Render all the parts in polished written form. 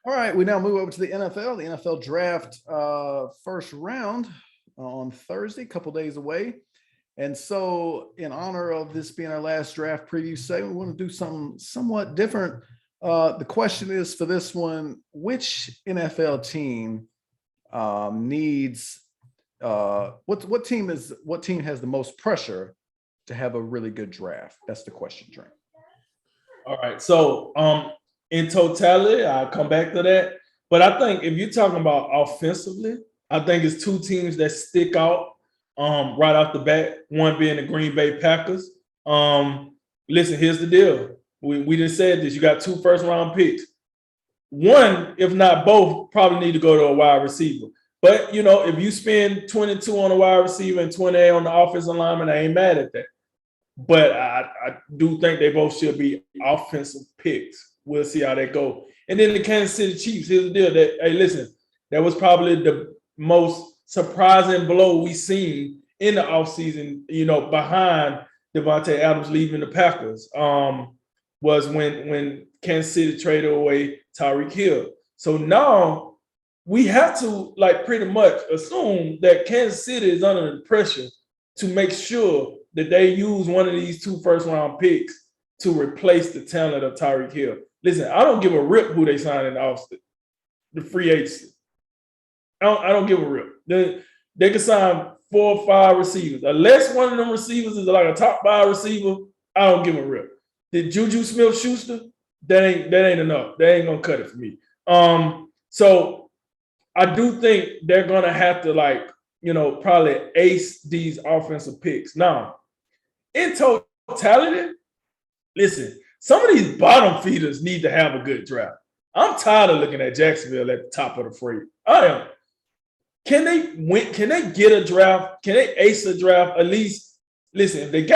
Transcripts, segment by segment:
All right, we now move over to the NFL. The NFL draft first round on Thursday, a couple days away. And so, in honor of this being our last draft preview segment, we want to do something somewhat different. The question is for this one: which NFL team needs what team has the most pressure to have a really good draft? That's the question, Trent. All right. So in totality, I'll come back to that. But I think if you're talking about offensively, I think it's two teams that stick out right off the bat. One being the Green Bay Packers. Listen, here's the deal. We just said this. You got 2 first-round picks. One, if not both, probably need to go to a wide receiver. But, if you spend 22 on a wide receiver and 28 on the offensive lineman, I ain't mad at that. But I do think they both should be offensive picks. We'll see how that goes. And then the Kansas City Chiefs, here's the deal. That was probably the most surprising blow we seen in the offseason, behind Devontae Adams leaving the Packers, was when Kansas City traded away Tyreek Hill. So now we have to pretty much assume that Kansas City is under the pressure to make sure that they use one of these 2 first-round picks to replace the talent of Tyreek Hill. Listen, I don't give a rip who they sign in Austin, the free agency. I don't give a rip. They can sign 4 or 5 receivers. Unless one of them receivers is like a top 5 receiver, I don't give a rip. The Juju Smith-Schuster, that ain't enough. They ain't gonna cut it for me. So I do think they're gonna have to probably ace these offensive picks. Now, in totality, listen, some of these bottom feeders need to have a good draft. I'm tired of looking at Jacksonville at the top of the freight. I am. Can they win? Can they get a draft? Can they ace a draft? At least, listen, if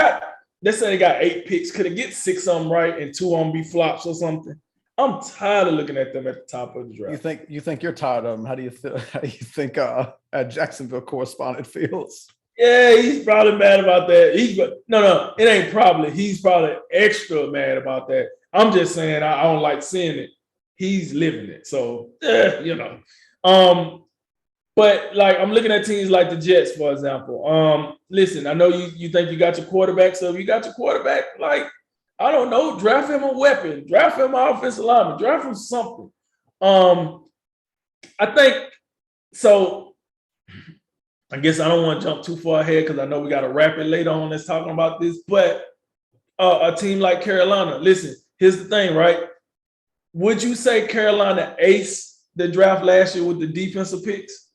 let's say they got 8 picks, could they get 6 of them right and 2 of them be flops or something? I'm tired of looking at them at the top of the draft. You think you're tired of them? How do you think a Jacksonville correspondent feels? Yeah, he's probably mad about that. No, it ain't probably. He's probably extra mad about that. I'm just saying I don't like seeing it. He's living it. So, But I'm looking at teams like the Jets, for example. Listen, I know you think you got your quarterback. So if you got your quarterback, I don't know, draft him a weapon, draft him an offensive lineman, draft him something. I think so. I guess I don't want to jump too far ahead because I know we got to wrap it later on. Let's talk about this. But a team like Carolina, listen, here's the thing, right? Would you say Carolina aced the draft last year with the defensive picks?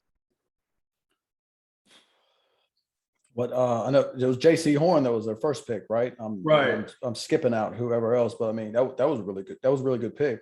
But I know it was J.C. Horn that was their first pick, right? Right. I'm skipping out whoever else, but I mean that was really good. That was a really good pick.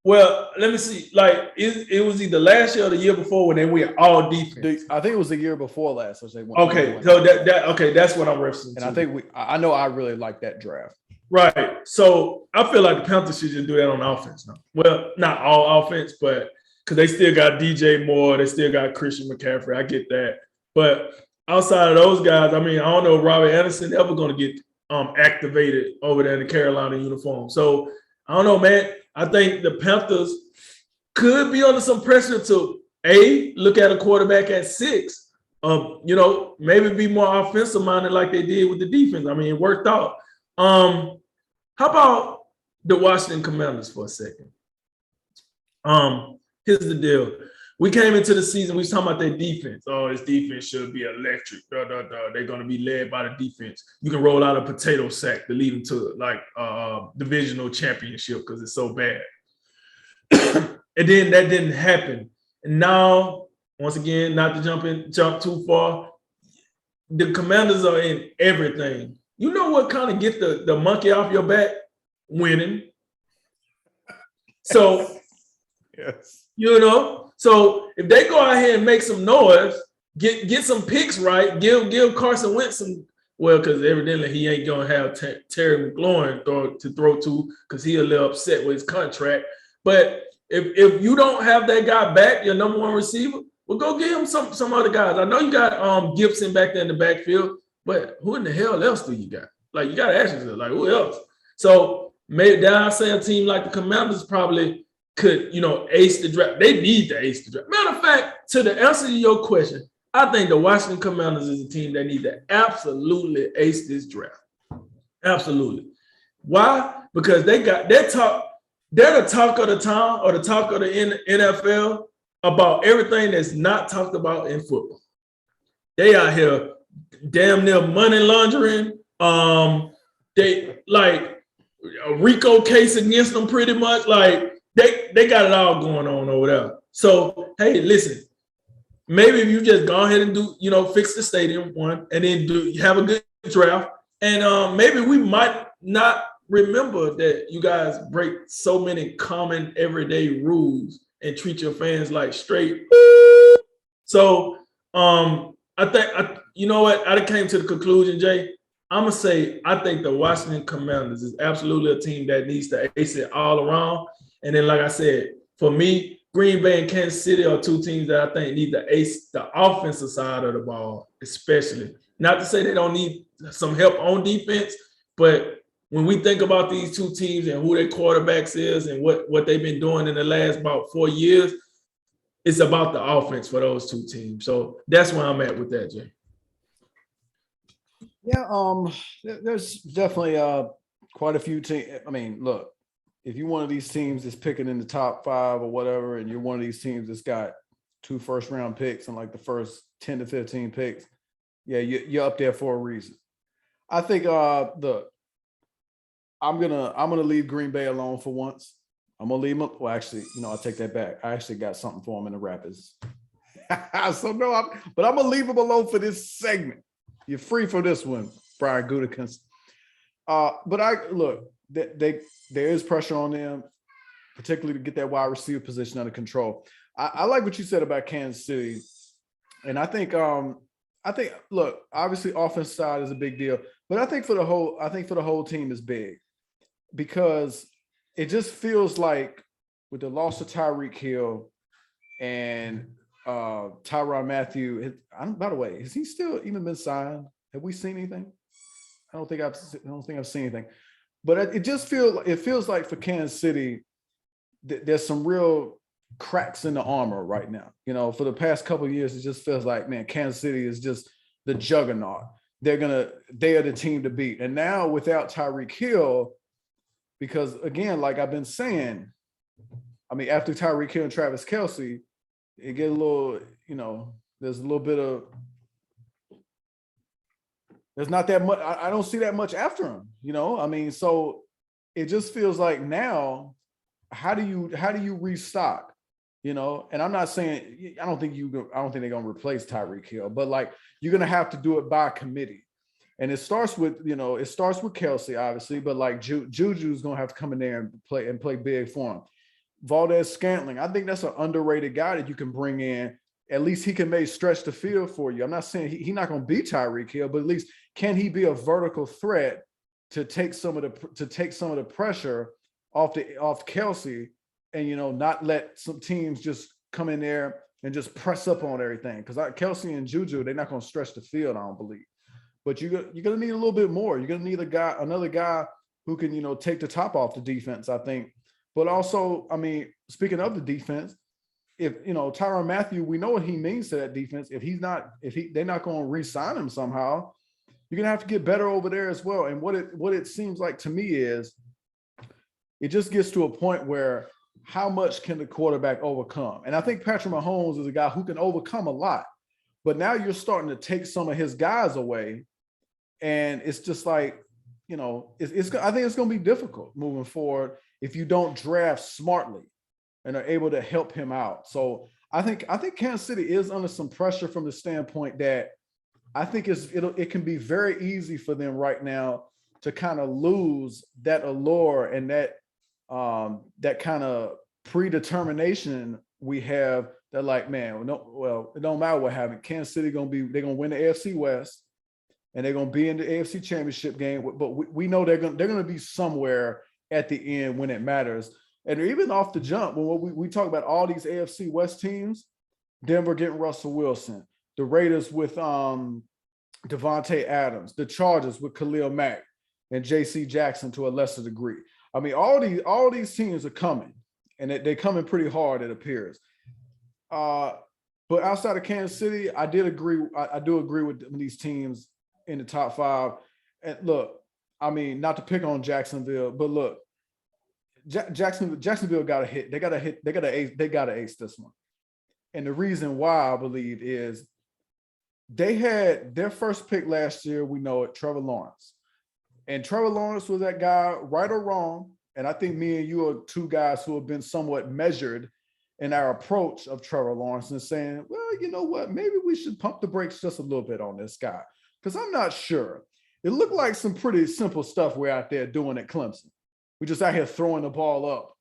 Well, let me see. It was either last year or the year before when they went all defense. I think it was the year before last. So they went, okay, so that's what I'm referencing. And to. I know I really like that draft. Right. So I feel like the Panthers should just do that on offense now. Well, not all offense, but because they still got DJ Moore, they still got Christian McCaffrey. I get that, but outside of those guys, I mean, I don't know if Robbie Anderson ever going to get activated over there in the Carolina uniform. So I don't know, man. I think the Panthers could be under some pressure to look at a quarterback at 6. Maybe be more offensive minded like they did with the defense. I mean, it worked out. How about the Washington Commanders for a second? Here's the deal. We came into the season, we was talking about their defense. Oh, this defense should be electric. They're going to be led by the defense. You can roll out a potato sack to lead them to divisional championship because it's so bad. And then that didn't happen. And now, once again, not to jump too far, the Commanders are in everything. You know what kind of get the monkey off your back? Winning. So, yes. So if they go out here and make some noise, get some picks right, give Carson Wentz some, because evidently he ain't gonna have Terry McLaurin to throw to because he a little upset with his contract. But if you don't have that guy back, your number 1 receiver, well, go get him some other guys. I know you got Gibson back there in the backfield, but who in the hell else do you got? You got to ask yourself, who else? So maybe I say a team like the Commanders probably could, ace the draft. They need to ace the draft. Matter of fact, to the answer to your question, I think the Washington Commanders is a team that need to absolutely ace this draft. Absolutely. Why? Because they're the talk of the town or the talk of the NFL about everything that's not talked about in football. They out here damn near money laundering. They like a RICO case against them pretty much. Like they got it all going on over there. So hey, listen, maybe if you just go ahead and do, fix the stadium one, and then have a good draft, and maybe we might not remember that you guys break so many common everyday rules and treat your fans like straight. So I think you know what? I came to the conclusion, Jay. I'm gonna say I think the Washington Commanders is absolutely a team that needs to ace it all around. And then, like I said, for me, Green Bay and Kansas City are two teams that I think need to ace the offensive side of the ball, especially. Not to say they don't need some help on defense, but when we think about these two teams and who their quarterbacks is and what they've been doing in the last about 4 years, it's about the offense for those two teams. So that's where I'm at with that, Jay. Yeah, there's definitely quite a few teams. I mean, look, if you're one of these teams that's picking in the top 5 or whatever, and you're one of these teams that's got 2 first-round picks and like the first 10 to 15 picks, yeah, you're up there for a reason. I think I'm gonna leave Green Bay alone for once. I'm gonna leave them. Well, actually, I take that back. I actually got something for them in the Rapids. So no, but I'm gonna leave them alone for this segment. You're free for this one, Brian Gutekunst. But there is pressure on them, particularly to get that wide receiver position under control. I like what you said about Kansas City, and I think look, obviously offense side is a big deal, but I think for the whole team is big because it just feels like with the loss of Tyreek Hill and Tyrann Mathieu. By the way, has he still even been signed? Have we seen anything? I don't think I've seen anything. But it feels like for Kansas City, there's some real cracks in the armor right now. For the past couple of years, it just feels like, man, Kansas City is just the juggernaut. They are the team to beat. And now without Tyreek Hill, because again, like I've been saying, I mean, after Tyreek Hill and Travis Kelce, it get a little, there's a little bit of, there's not that much. I don't see that much after him, I mean, so it just feels like now, how do you restock, and I'm not saying, I don't think they're going to replace Tyreek Hill, but like, you're going to have to do it by committee. And it starts with Kelce, obviously, but like Juju's going to have to come in there and play big for him. Valdez-Scantling, I think that's an underrated guy that you can bring in. At least he can maybe stretch the field for you. I'm not saying he's not going to be Tyreek Hill, but at least can he be a vertical threat to take some of the pressure off Kelce, and not let some teams just come in there and just press up on everything. Because Kelce and Juju, they're not going to stretch the field, I don't believe. But you're going to need a little bit more. You're going to need another guy who can take the top off the defense, I think. But also, I mean, speaking of the defense, if Tyrann Mathieu, we know what he means to that defense. They're not going to re-sign him somehow, you're gonna have to get better over there as well. And what it seems like to me is, it just gets to a point where how much can the quarterback overcome? And I think Patrick Mahomes is a guy who can overcome a lot, but now you're starting to take some of his guys away, and it's just like, I think it's going to be difficult moving forward if you don't draft smartly and are able to help him out. So I think Kansas City is under some pressure from the standpoint that I think it can be very easy for them right now to kind of lose that allure and that kind of predetermination we have, that like, man, it don't matter what happens. Kansas City they're gonna win the AFC West, and they're gonna be in the AFC Championship game. But we know they're gonna be somewhere at the end when it matters. And even off the jump, when we talk about all these AFC West teams, Denver getting Russell Wilson, the Raiders with Devontae Adams, the Chargers with Khalil Mack and J.C. Jackson to a lesser degree. I mean, all these teams are coming, and they're coming pretty hard, it appears. But outside of Kansas City, I did agree. I do agree with these teams in the top 5. And look, I mean, not to pick on Jacksonville, but look, Jacksonville got a hit. They got to hit. They got to ace this one. And the reason why I believe is they had their first pick last year. We know it, Trevor Lawrence, and Trevor Lawrence was that guy, right or wrong. And I think me and you are two guys who have been somewhat measured in our approach of Trevor Lawrence and saying, well, you know what, maybe we should pump the brakes just a little bit on this guy, because I'm not sure. It looked like some pretty simple stuff we're out there doing at Clemson. We just out here throwing the ball up,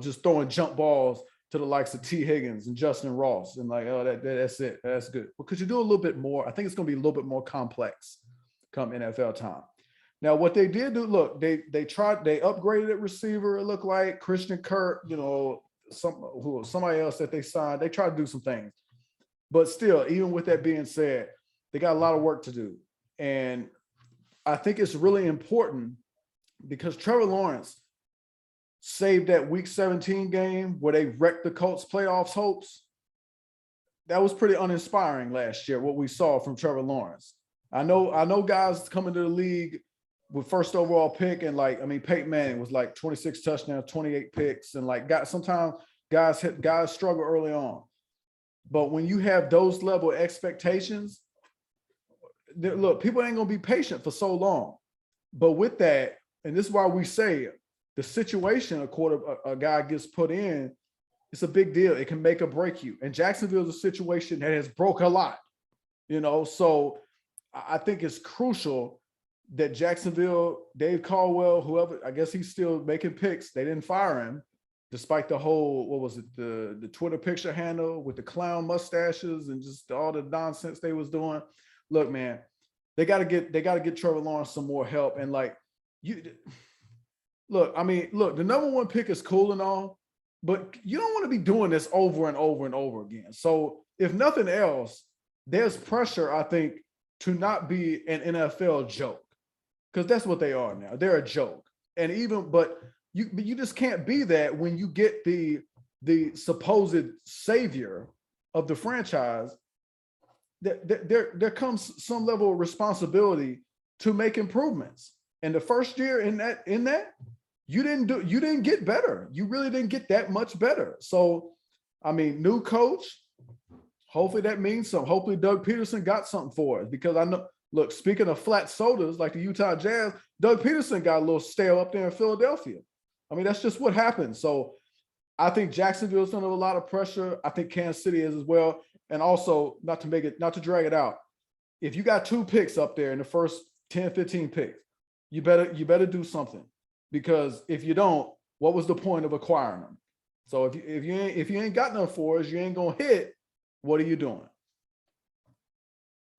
just throwing jump balls to the likes of T. Higgins and Justin Ross, and like, oh, that's it, that's good. Because you do a little bit more. I think it's going to be a little bit more complex come NFL time. Now, what they did do, look, they upgraded at receiver. It looked like Christian Kirk, somebody else that they signed. They tried to do some things, but still, even with that being said, they got a lot of work to do, and I think it's really important because Trevor Lawrence saved that Week 17 game where they wrecked the Colts' playoffs hopes. That was pretty uninspiring last year, what we saw from Trevor Lawrence. I know guys coming to the league with first overall pick, and Peyton Manning was like 26 touchdowns, 28 picks, and sometimes guys struggle early on. But when you have those level expectations, look, people ain't gonna be patient for so long. But with that, and this is why we say the situation a guy gets put in, it's a big deal. It can make or break you. And Jacksonville's a situation that has broke a lot, So I think it's crucial that Jacksonville, Dave Caldwell, whoever, I guess he's still making picks. They didn't fire him, despite the whole, what was it, the Twitter picture handle with the clown mustaches and just all the nonsense they was doing. Look, man, they got to get Trevor Lawrence some more help. And the number 1 pick is cool and all, but you don't want to be doing this over and over and over again. So if nothing else, there's pressure, I think, to not be an NFL joke, because that's what they are now. They're a joke. And but you just can't be that when you get the supposed savior of the franchise. There comes some level of responsibility to make improvements. And the first year in that you didn't get better. You really didn't get that much better. So, new coach, hopefully that means something. Hopefully Doug Peterson got something for us, because I know, look, speaking of flat sodas like the Utah Jazz, Doug Peterson got a little stale up there in Philadelphia. That's just what happens. So I think Jacksonville's under a lot of pressure. I think Kansas City is as well. And also, not to drag it out, if you got 2 picks up there in the first 10, 15 picks, you better do something, because if you don't, what was the point of acquiring them? So if you ain't got none for us, you ain't gonna hit. What are you doing?